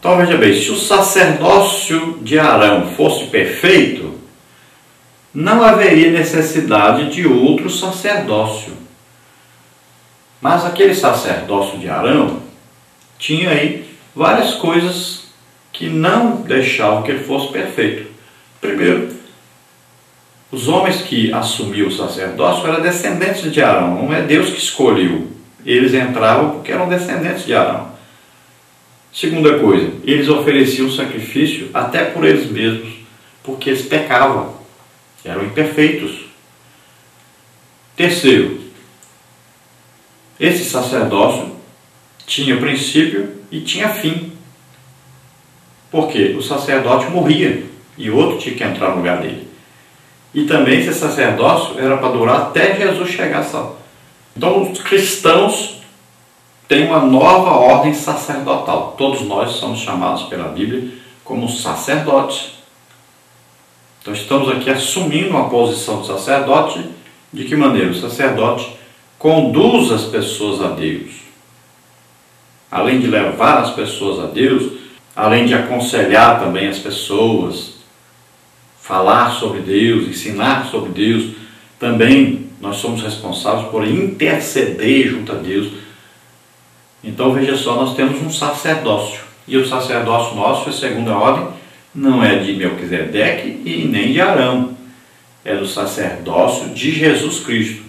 Então veja bem, se o sacerdócio de Arão fosse perfeito, não haveria necessidade de outro sacerdócio. Mas aquele sacerdócio de Arão tinha aí várias coisas que não deixavam que ele fosse perfeito. Primeiro, os homens que assumiam o sacerdócio eram descendentes de Arão, não é Deus que escolheu. Eles entravam porque eram descendentes de Arão. Segunda coisa, eles ofereciam sacrifício até por eles mesmos, porque eles pecavam, eram imperfeitos. Terceiro, esse sacerdócio tinha princípio e tinha fim. Porque o sacerdote morria e outro tinha que entrar no lugar dele. E também esse sacerdócio era para durar até Jesus chegar a salvo. Então os cristãos têm uma nova ordem sacerdotal. Todos nós somos chamados pela Bíblia como sacerdotes. Então estamos aqui assumindo uma posição de sacerdote. De que maneira? O sacerdote conduz as pessoas a Deus. Além de levar as pessoas a Deus, além de aconselhar também as pessoas, falar sobre Deus, ensinar sobre Deus, também nós somos responsáveis por interceder junto a Deus. Então veja só, nós temos um sacerdócio. E o sacerdócio nosso, a segunda ordem, não é de Melquisedeque e nem de Arão. É do sacerdócio de Jesus Cristo.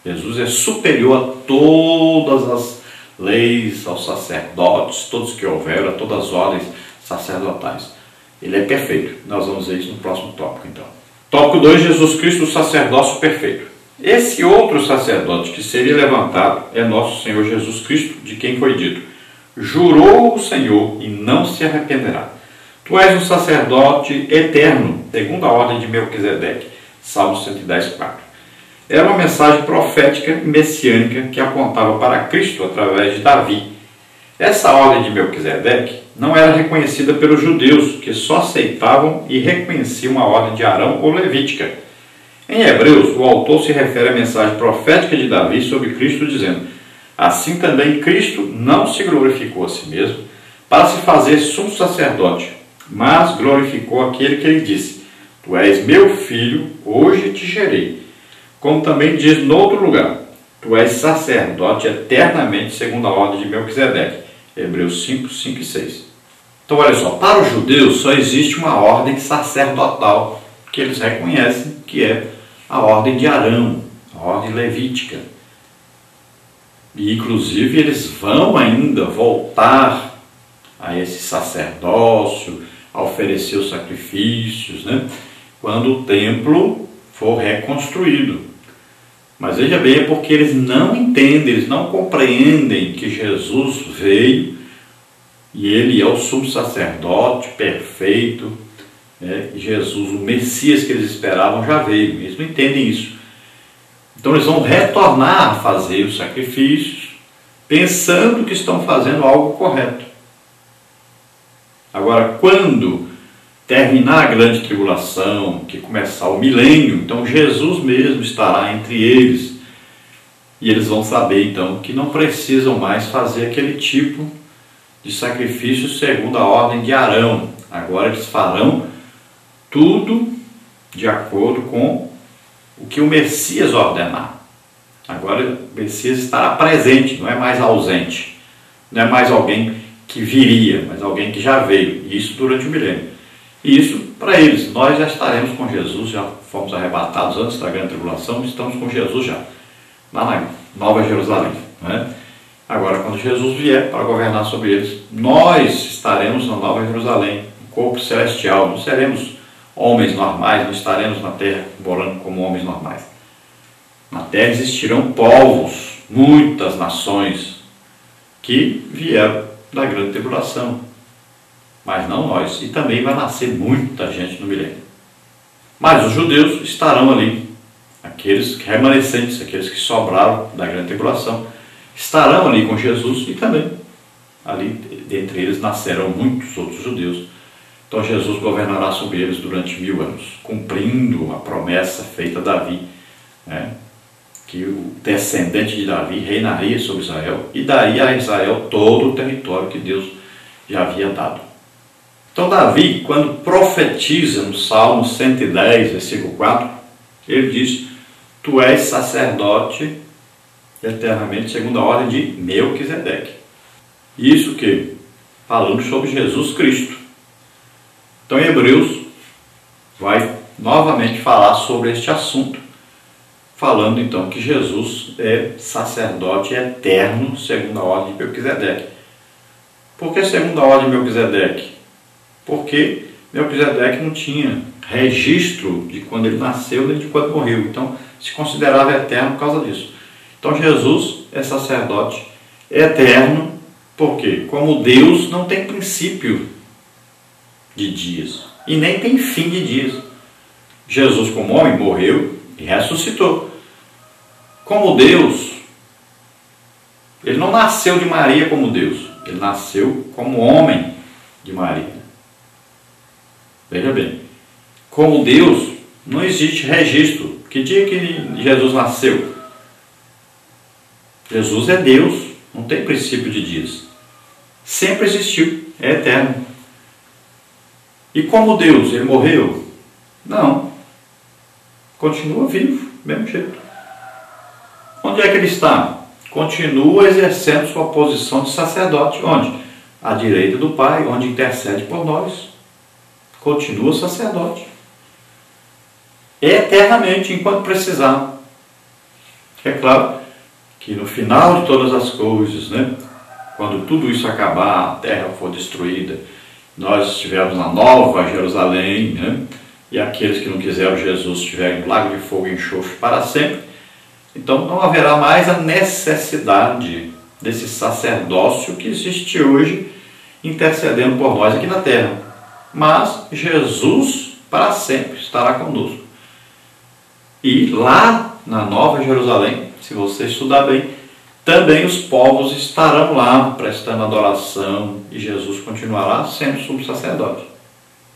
Jesus é superior a todas as leis, aos sacerdotes, todos que houveram, a todas as ordens sacerdotais. Ele é perfeito. Nós vamos ver isso no próximo tópico, então. Tópico 2, Jesus Cristo, o sacerdócio perfeito. Esse outro sacerdote que seria levantado é nosso Senhor Jesus Cristo, de quem foi dito: jurou o Senhor e não se arrependerá. Tu és um sacerdote eterno, segundo a ordem de Melquisedeque. Salmo 110, 4. Era uma mensagem profética e messiânica que apontava para Cristo através de Davi. Essa ordem de Melquisedeque não era reconhecida pelos judeus, que só aceitavam e reconheciam a ordem de Arão ou levítica. Em Hebreus, o autor se refere à mensagem profética de Davi sobre Cristo, dizendo: assim também Cristo não se glorificou a si mesmo para se fazer sumo sacerdote, mas glorificou aquele que lhe disse: tu és meu filho, hoje te gerei. Como também diz no outro lugar: tu és sacerdote eternamente segundo a ordem de Melquisedeque. Hebreus 5, 5 e 6. Então olha só, para os judeus só existe uma ordem sacerdotal que eles reconhecem, que é a ordem de Arão, a ordem levítica. E inclusive eles vão ainda voltar a esse sacerdócio, a oferecer os sacrifícios, né? Quando o templo for reconstruído. Mas veja bem, é porque eles não entendem, eles não compreendem que Jesus veio e ele é o sumo sacerdote perfeito, né? E Jesus, o Messias que eles esperavam, já veio. Eles não entendem isso. Então eles vão retornar a fazer os sacrifícios, pensando que estão fazendo algo correto. Agora, quando terminar a grande tribulação, que começar o milênio, então Jesus mesmo estará entre eles. E eles vão saber então que não precisam mais fazer aquele tipo de sacrifício segundo a ordem de Arão. Agora eles farão tudo de acordo com o que o Messias ordenar. Agora o Messias estará presente, não é mais ausente. Não é mais alguém que viria, mas alguém que já veio. E isso durante o milênio. E isso para eles, nós já estaremos com Jesus, já fomos arrebatados antes da grande tribulação, estamos com Jesus já, lá na Nova Jerusalém. Não é? Agora, quando Jesus vier para governar sobre eles, nós estaremos na Nova Jerusalém, um corpo celestial, não seremos homens normais, não estaremos na terra morando como homens normais. Na terra existirão povos, muitas nações, que vieram da grande tribulação. Mas não nós. E também vai nascer muita gente no milênio. Mas os judeus estarão ali. Aqueles remanescentes, aqueles que sobraram da grande tribulação, estarão ali com Jesus e também ali, dentre eles, nascerão muitos outros judeus. Então Jesus governará sobre eles durante 1000 anos, cumprindo a promessa feita a Davi, né? Que o descendente de Davi reinaria sobre Israel e daria a Israel todo o território que Deus já havia dado. Então Davi, quando profetiza no Salmo 110, versículo 4, ele diz: tu és sacerdote eternamente segundo a ordem de Melquisedeque. Isso que? Falando sobre Jesus Cristo. Então em Hebreus vai novamente falar sobre este assunto, falando então que Jesus é sacerdote eterno segundo a ordem de Melquisedeque. Por que segundo a ordem de Melquisedeque? Porque Melquisedeque não tinha registro de quando ele nasceu nem de quando morreu, então se considerava eterno por causa disso. Então Jesus é sacerdote eterno, porque como Deus não tem princípio de dias e nem tem fim de dias. Jesus como homem morreu e ressuscitou. Como Deus, ele não nasceu de Maria como Deus, ele nasceu como homem de Maria. Veja bem, como Deus, não existe registro. Que dia que Jesus nasceu? Jesus é Deus, não tem princípio de dias. Sempre existiu, é eterno. E como Deus, ele morreu? Não. Continua vivo, do mesmo jeito. Onde é que ele está? Continua exercendo sua posição de sacerdote. Onde? À direita do Pai, onde intercede por nós. Continua sacerdote. Eternamente, enquanto precisar. É claro que no final de todas as coisas, né, quando tudo isso acabar, a terra for destruída, nós estivermos na Nova Jerusalém, né, e aqueles que não quiseram Jesus estiverem no lago de fogo e enxofre para sempre, então não haverá mais a necessidade desse sacerdócio que existe hoje intercedendo por nós aqui na terra. Mas Jesus para sempre estará conosco. E lá na Nova Jerusalém, se você estudar bem, também os povos estarão lá prestando adoração e Jesus continuará sendo sumo sacerdote.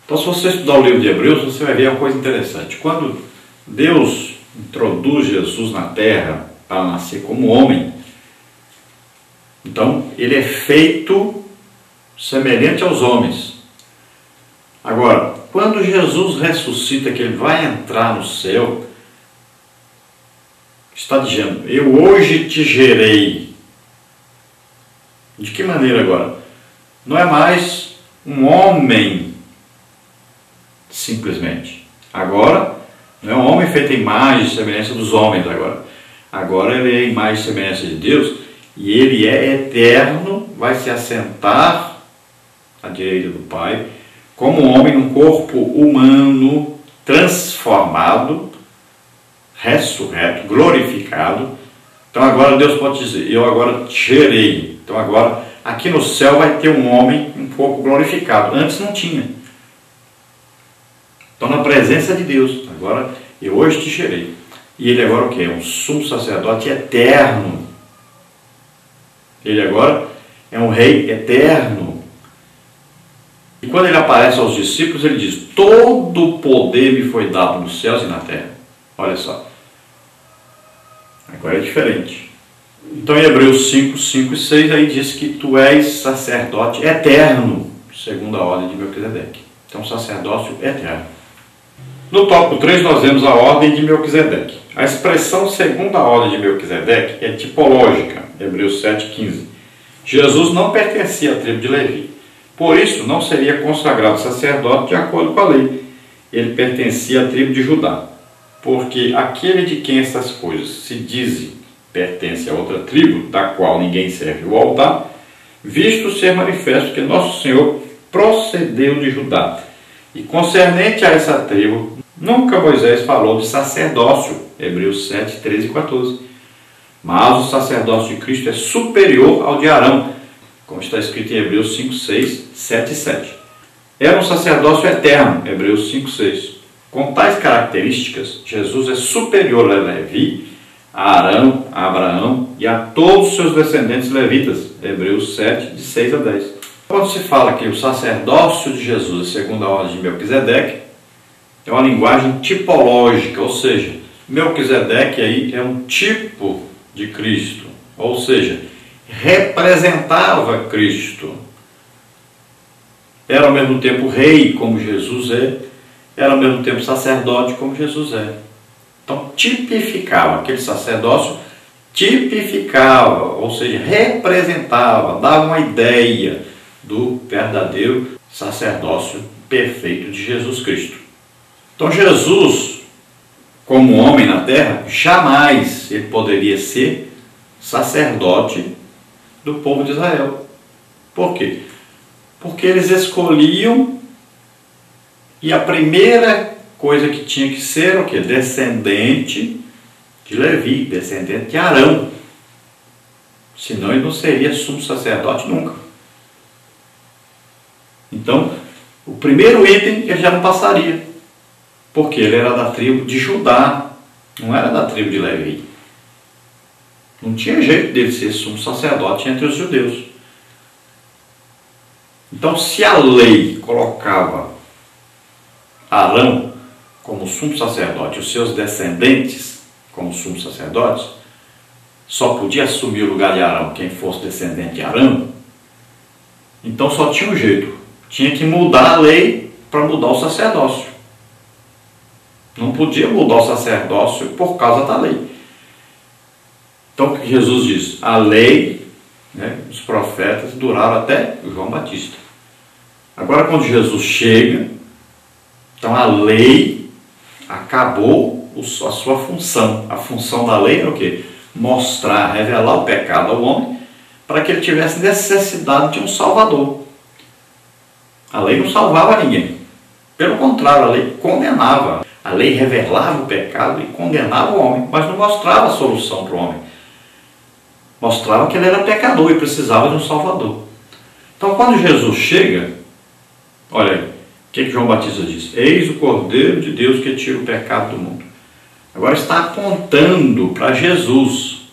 Então, se você estudar o livro de Hebreus, você vai ver uma coisa interessante. Quando Deus introduz Jesus na terra para nascer como homem, então ele é feito semelhante aos homens. Agora, quando Jesus ressuscita, que ele vai entrar no céu, está dizendo: eu hoje te gerei. De que maneira agora? Não é mais um homem simplesmente. Agora, não é um homem feito em imagem e semelhança dos homens agora. Agora ele é a imagem e semelhança de Deus e ele é eterno, vai se assentar à direita do Pai, como homem num corpo humano transformado, ressurreto, glorificado. Então agora Deus pode dizer: eu agora te gerei. Então agora aqui no céu vai ter um homem um pouco glorificado. Antes não tinha. Então na presença de Deus, agora eu hoje te gerei. E ele agora o que? É um sumo sacerdote eterno. Ele agora é um rei eterno. E quando ele aparece aos discípulos, ele diz: todo o poder me foi dado nos céus e na terra. Olha só. Agora é diferente. Então em Hebreus 5, 5 e 6, aí diz que tu és sacerdote eterno, segundo a ordem de Melquisedeque. Então sacerdócio eterno. No tópico 3 nós vemos a ordem de Melquisedeque. A expressão segundo a ordem de Melquisedeque é tipológica. Hebreus 7, 15. Jesus não pertencia à tribo de Levi. Por isso não seria consagrado sacerdote de acordo com a lei. Ele pertencia à tribo de Judá. Porque aquele de quem essas coisas se dizem pertence a outra tribo, da qual ninguém serve o altar, visto ser manifesto que nosso Senhor procedeu de Judá. E concernente a essa tribo, nunca Moisés falou de sacerdócio, Hebreus 7, 13 e 14. Mas o sacerdócio de Cristo é superior ao de Arão, como está escrito em Hebreus 5, 6, 7 e 7. Era um sacerdócio eterno, Hebreus 5, 6. Com tais características, Jesus é superior a Levi, a Arão, a Abraão e a todos os seus descendentes levitas, Hebreus 7, de 6 a 10. Quando se fala que o sacerdócio de Jesus é segundo a ordem de Melquisedeque, é uma linguagem tipológica, ou seja, Melquisedeque aí é um tipo de Cristo, ou seja, representava Cristo. era ao mesmo tempo rei, como Jesus é, era ao mesmo tempo sacerdote, como Jesus é. Então tipificava, aquele sacerdócio tipificava, ou seja, representava, dava uma ideia do verdadeiro sacerdócio perfeito de Jesus Cristo. Então Jesus, como homem na terra, jamais ele poderia ser sacerdote do povo de Israel. Por quê? Porque eles escolhiam, e a primeira coisa que tinha que ser era o quê? Descendente de Levi, descendente de Arão. Senão ele não seria sumo sacerdote nunca. Então, o primeiro item ele já não passaria, porque ele era da tribo de Judá, não era da tribo de Levi. Não tinha jeito dele ser sumo sacerdote entre os judeus. Então, se a lei colocava Arão como sumo sacerdote, os seus descendentes como sumos sacerdotes, só podia assumir o lugar de Arão quem fosse descendente de Arão, então só tinha um jeito, tinha que mudar a lei para mudar o sacerdócio. Não podia mudar o sacerdócio por causa da lei. Então o que Jesus diz? A lei, os profetas duraram até João Batista. Agora quando Jesus chega, então a lei acabou a sua função. A função da lei era o quê? Mostrar, revelar o pecado ao homem para que ele tivesse necessidade de um salvador. A lei não salvava ninguém. Pelo contrário, a lei condenava. A lei revelava o pecado e condenava o homem, mas não mostrava a solução para o homem. Mostrava que ele era pecador e precisava de um salvador. Então quando Jesus chega, olha aí, o que João Batista diz? Eis o Cordeiro de Deus que tira o pecado do mundo. Agora está apontando para Jesus.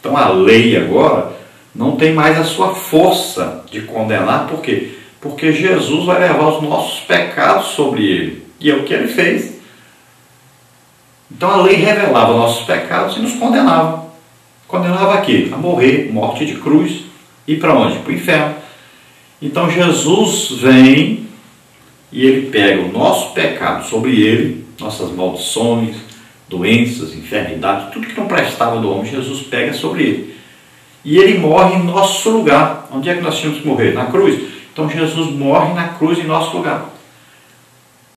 Então a lei agora não tem mais a sua força de condenar. Por quê? Porque Jesus vai levar os nossos pecados sobre ele. E é o que ele fez. Então a lei revelava nossos pecados e nos condenava. Condenava a quê? A morrer, morte de cruz. E para onde? Para o inferno. Então Jesus vem e ele pega o nosso pecado sobre ele, nossas maldições, doenças, enfermidades, tudo que não prestava do homem, Jesus pega sobre ele. E ele morre em nosso lugar. Onde é que nós tínhamos que morrer? Na cruz. Então Jesus morre na cruz em nosso lugar.